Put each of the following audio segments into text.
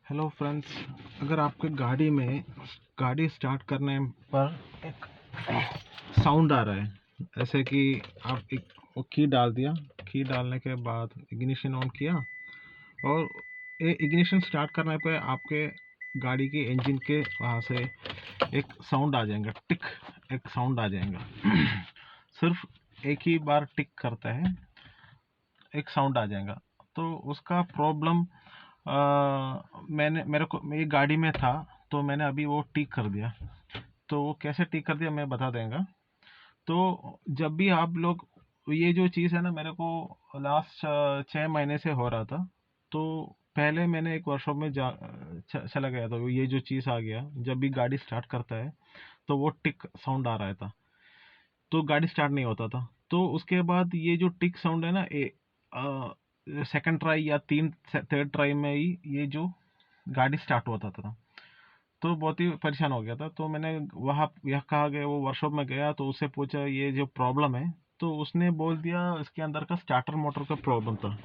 Hello friends, अगर आपके गाड़ी में गाड़ी स्टार्ट करने पर एक साउंड आ रहा है, ऐसे कि आप एक वो की डाल दिया, की डालने के बाद इग्निशन ऑन किया और इग्निशन स्टार्ट करने पे आपके गाड़ी की इंजन के वहाँ से एक साउंड आ जाएगा, टिक, एक साउंड आ जाएगा। सिर्फ एक ही बार टिक करता है, एक साउंड आ जाएगा। तो उसका प्रॉब्लम मेरे को मेरी गाड़ी में था, तो मैंने अभी वो ठीक कर दिया। तो वो कैसे ठीक कर दिया मैं बता देंगे। तो जब भी आप लोग, ये जो चीज़ है ना, मेरे को लास्ट 6 महीने से हो रहा था। तो पहले मैंने एक वर्कशॉप में चला गया था, ये जो चीज़ आ गया, जब भी गाड़ी स्टार्ट करता है तो वो टिक साउंड आ रहा था, तो गाड़ी स्टार्ट नहीं होता था। तो उसके बाद ये जो टिक साउंड है ना, सेकंड ट्राई या थर्ड ट्राई में ही ये जो गाड़ी स्टार्ट होता था, तो बहुत ही परेशान हो गया था। तो मैंने वहाँ यह कहा गया, वो वर्कशॉप में गया तो उससे पूछा ये जो प्रॉब्लम है, तो उसने बोल दिया इसके अंदर का स्टार्टर मोटर का प्रॉब्लम था।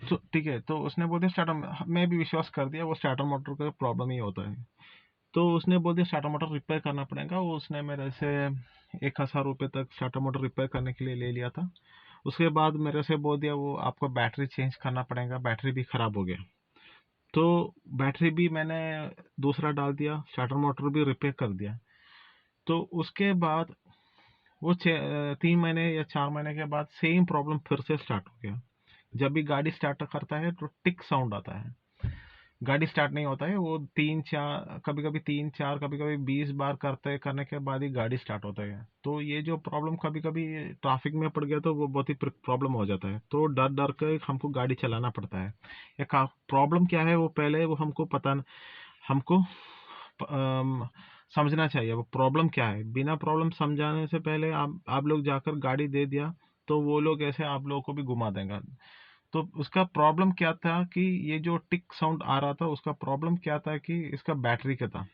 तो ठीक है, तो उसने बोल दिया स्टार्टर, मैं भी विश्वास कर दिया वो स्टार्टर मोटर का प्रॉब्लम ही होता है। तो उसने बोल दिया स्टार्टर मोटर रिपेयर करना पड़ेगा। वो उसने मेरे से 1,000 रुपये तक स्टार्टर मोटर रिपेयर करने के लिए ले लिया था। उसके बाद मेरे से बोल दिया वो आपको बैटरी चेंज करना पड़ेगा, बैटरी भी ख़राब हो गया। तो बैटरी भी मैंने दूसरा डाल दिया, स्टार्टर मोटर भी रिपेयर कर दिया। तो उसके बाद वो 3 महीने या 4 महीने के बाद सेम प्रॉब्लम फिर से स्टार्ट हो गया। जब भी गाड़ी स्टार्ट करता है तो टिक साउंड आता है, गाड़ी स्टार्ट नहीं होता है। वो 3-4, कभी कभी 3-4, कभी कभी 20 बार करने के बाद ही गाड़ी स्टार्ट होता है। तो ये जो प्रॉब्लम, कभी कभी ट्रैफिक में पड़ गया तो वो बहुत ही प्रॉब्लम हो जाता है। तो डर डर के हमको गाड़ी चलाना पड़ता है। एक प्रॉब्लम क्या है वो पहले वो हमको हमको समझना चाहिए वो प्रॉब्लम क्या है। बिना प्रॉब्लम समझाने से पहले आप लोग जाकर गाड़ी दे दिया तो वो लोग ऐसे आप लोगों को भी घुमा देंगे। तो उसका प्रॉब्लम क्या था कि ये जो टिक साउंड आ रहा था, उसका प्रॉब्लम क्या था कि इसका बैटरी का था।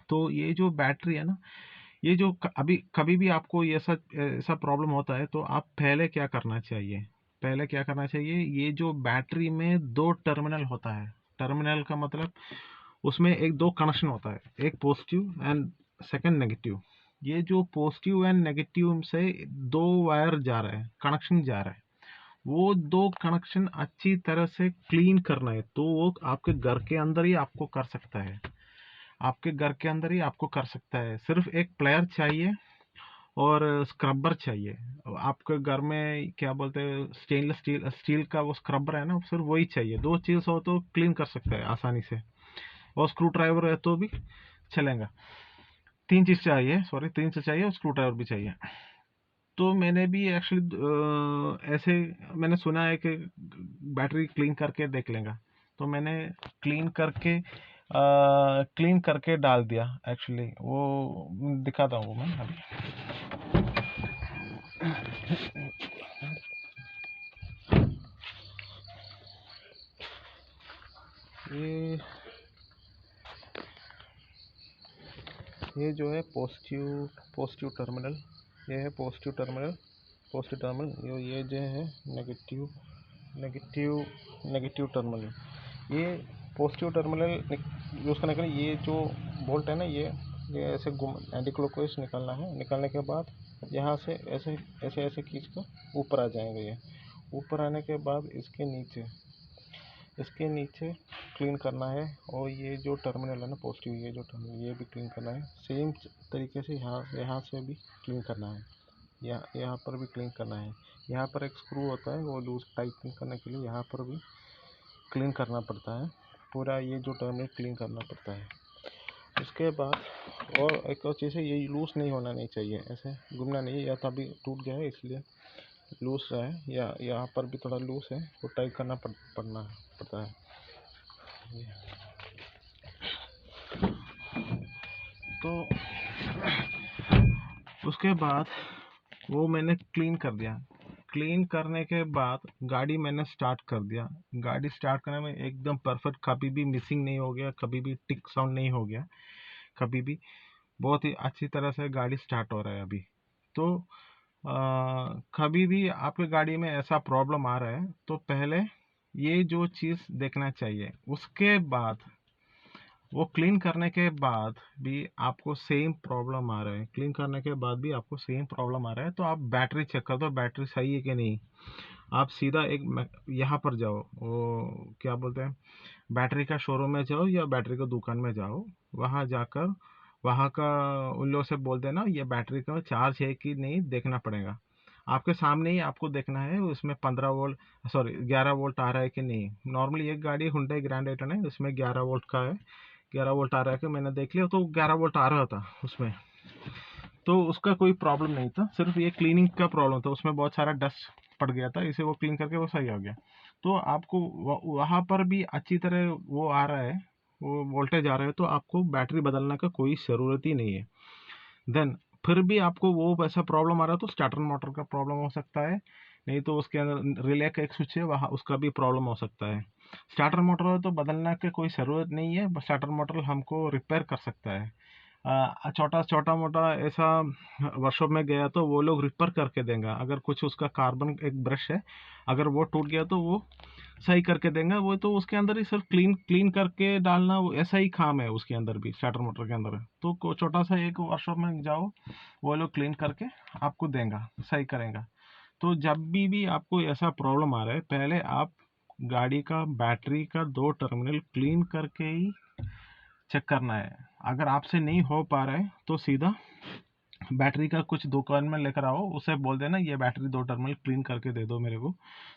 तो ये जो बैटरी है ना, ये जो अभी कभी भी आपको ये ऐसा ऐसा प्रॉब्लम होता है तो आप पहले क्या करना चाहिए, पहले क्या करना चाहिए, ये जो बैटरी में दो टर्मिनल होता है, टर्मिनल का मतलब उसमें एक दो कनेक्शन होता है, एक पॉजिटिव एंड सेकंड नेगेटिव। ये जो पॉजिटिव एंड नेगेटिव से दो वायर जा रहा है, कनेक्शन जा रहा है, वो दो कनेक्शन अच्छी तरह से क्लीन करना है। तो वो आपके घर के अंदर ही आपको कर सकता है, आपके घर के अंदर ही आपको कर सकता है। सिर्फ एक प्लेयर चाहिए और स्क्रबर चाहिए। आपके घर में क्या बोलते हैं, स्टेनलेस स्टील का वो स्क्रबर है ना, सिर्फ वही चाहिए। दो चीज हो तो क्लीन कर सकता है आसानी से, और स्क्रू ड्राइवर है तो भी चलेगा। तीन चीज चाहिए, सॉरी, तीन चीज चाहिए और स्क्रू ड्राइवर भी चाहिए। तो मैंने भी एक्चुअली ऐसे मैंने सुना है कि बैटरी क्लीन करके देख लेगा। तो मैंने क्लीन करके क्लीन करके डाल दिया। एक्चुअली वो दिखाता हूँ मैं अभी। ये ये जो है पॉजिटिव पॉजिटिव टर्मिनल, ये है पॉजिटिव टर्मिनल, पॉजिटिव टर्मिनल। ये जो है नेगेटिव नेगेटिव नेगेटिव टर्मिनल। ये पॉजिटिव टर्मिनल यूज़ करने के लिए ये जो बोल्ट है ना, ये ऐसे घुम एंटी क्लॉकवाइज निकालना है। निकालने के बाद यहाँ से ऐसे ऐसे ऐसे खींच कर ऊपर आ जाएंगे। ये ऊपर आने के बाद इसके नीचे क्लीन करना है। और ये जो टर्मिनल है ना पॉजिटिव, ये जो टर्मिनल, ये भी क्लीन करना है। सेम तरीके से यहाँ से भी क्लीन करना है, यहाँ पर भी क्लीन करना है। यहाँ पर एक स्क्रू होता है वो लूज टाइटनिंग करने के लिए, यहाँ पर भी क्लीन करना पड़ता है। पूरा ये जो टर्मिनल क्लीन करना पड़ता है। उसके बाद और एक और चीज़ है, ये लूज नहीं होना नहीं चाहिए, ऐसे घूमना नहीं। या तभी टूट गया है इसलिए लूज है, या यहाँ पर भी थोड़ा लूज है, वो टाइट करना पड़ता है। तो उसके बाद वो मैंने क्लीन कर दिया। क्लीन करने के बाद गाड़ी मैंने स्टार्ट कर दिया। गाड़ी स्टार्ट करने में एकदम परफेक्ट, कभी भी मिसिंग नहीं हो गया, कभी भी टिक साउंड नहीं हो गया, कभी भी बहुत ही अच्छी तरह से गाड़ी स्टार्ट हो रहा है अभी। तो कभी भी आपकी गाड़ी में ऐसा प्रॉब्लम आ रहा है तो पहले ये जो चीज़ देखना चाहिए। उसके बाद वो क्लीन करने के बाद भी आपको सेम प्रॉब्लम आ रहा है, क्लीन करने के बाद भी आपको सेम प्रॉब्लम आ रहा है, तो आप बैटरी चेक कर दो, बैटरी सही है कि नहीं। आप सीधा यहाँ पर जाओ, वो क्या बोलते हैं, बैटरी का शोरूम में जाओ या बैटरी का दुकान में जाओ। वहाँ जाकर वहाँ का उन लोगों से बोल देना ये बैटरी का चार्ज है कि नहीं देखना पड़ेगा। आपके सामने ही आपको देखना है उसमें 15 वोल्ट, सॉरी 11 वोल्ट आ रहा है कि नहीं। नॉर्मली एक गाड़ी हुंडई ग्रैंड आइटन है, उसमें 11 वोल्ट का है, 11 वोल्ट आ रहा है कि मैंने देख लिया, तो 11 वोल्ट आ रहा था उसमें। तो उसका कोई प्रॉब्लम नहीं था, सिर्फ ये क्लीनिंग का प्रॉब्लम था, उसमें बहुत सारा डस्ट पड़ गया था, इसे वो क्लीन करके वो सही हो गया। तो आपको वहाँ पर भी अच्छी तरह वो आ रहा है, वो वोल्टेज आ रहा है, तो आपको बैटरी बदलने का कोई ज़रूरत ही नहीं है। देन फिर भी आपको वो ऐसा प्रॉब्लम आ रहा है तो स्टार्टर मोटर का प्रॉब्लम हो सकता है, नहीं तो उसके अंदर रिले का एक स्विच है वहाँ, उसका भी प्रॉब्लम हो सकता है। स्टार्टर मोटर तो बदलने की कोई ज़रूरत नहीं है, बस स्टार्टर मोटर हमको रिपेयर कर सकता है। छोटा छोटा मोटा ऐसा वर्कशॉप में गया तो वो लोग रिपेयर करके देंगे। अगर कुछ उसका कार्बन एक ब्रश है, अगर वो टूट गया तो वो सही करके देंगे। वो तो उसके अंदर ही सिर्फ क्लीन क्लीन करके डालना, वो ऐसा ही काम है उसके अंदर भी, स्टार्टर मोटर के अंदर। तो छोटा सा एक वर्कशॉप में जाओ, वो लोग क्लीन करके आपको देंगे, सही करेंगे। तो जब भी आपको ऐसा प्रॉब्लम आ रहा है, पहले आप गाड़ी का बैटरी का 2 टर्मिनल क्लीन करके ही चेक करना है। अगर आपसे नहीं हो पा रहा है तो सीधा बैटरी का कुछ दुकान में लेकर आओ, उसे बोल देना ये बैटरी 2 टर्मिनल क्लीन करके दे दो मेरे को।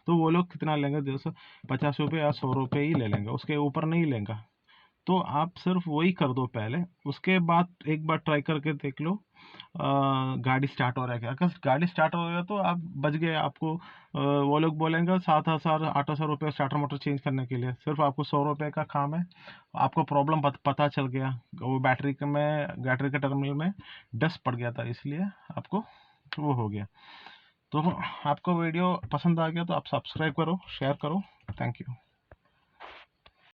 तो वो लोग कितना लेंगे, 250 रुपये या 100 रुपये ही ले लेंगे, उसके ऊपर नहीं लेंगे। तो आप सिर्फ वही कर दो पहले, उसके बाद एक बार ट्राई करके देख लो गाड़ी स्टार्ट हो रहा है क्या। अगर गाड़ी स्टार्ट हो गया तो आप बच गए। आपको वो लोग बोलेंगे 7,000 8,000 रुपये स्टार्टर मोटर चेंज करने के लिए, सिर्फ आपको 100 रुपये का काम है। आपको प्रॉब्लम पता चल गया, वो बैटरी के टर्मिनल में डस्ट पड़ गया था, इसलिए आपको वो हो गया। तो आपको वीडियो पसंद आ गया तो आप सब्सक्राइब करो, शेयर करो। Thank you.